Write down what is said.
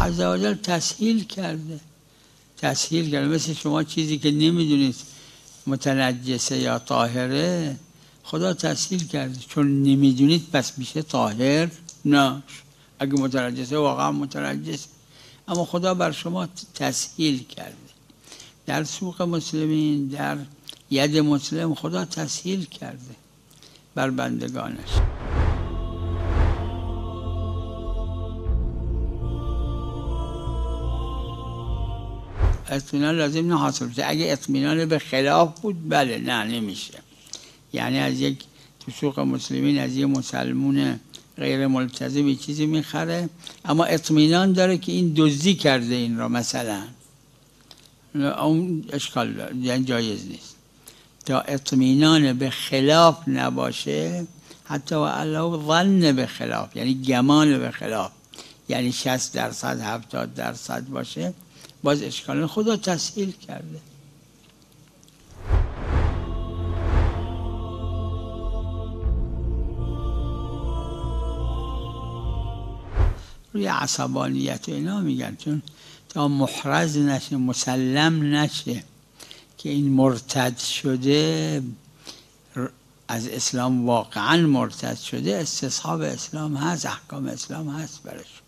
عز و جل تسهیل کرده. مثل شما چیزی که نمیدونید متنجسه یا طاهره، خدا تسهیل کرده. چون نمیدونید پس میشه طاهر؟ نه، اگه متنجسه واقعا متنجس، اما خدا بر شما تسهیل کرده. در سوق مسلمین، در ید مسلم خدا تسهیل کرده بر بندگانش. اطمینان لازم نه حاصل بشه. اگه اطمینان به خلاف بود بله، نه نمیشه. یعنی از یک تو سوق مسلمین از یک مسلمون غیر ملتزم چیزی میخره، اما اطمینان داره که این دزدی کرده این را مثلا، اون اشکال داره، یعنی جایز نیست. تا اطمینان به خلاف نباشه، حتی و علاوه ظن به خلاف، یعنی گمان به خلاف، یعنی 60% 70% باشه، باز اشکال. خدا تسهیل کرده. روی عصبانیت و اینا میگن، چون تا محرز نشه، مسلم نشه که این مرتد شده، از اسلام واقعا مرتد شده، استصحاب اسلام هست، احکام اسلام هست برش.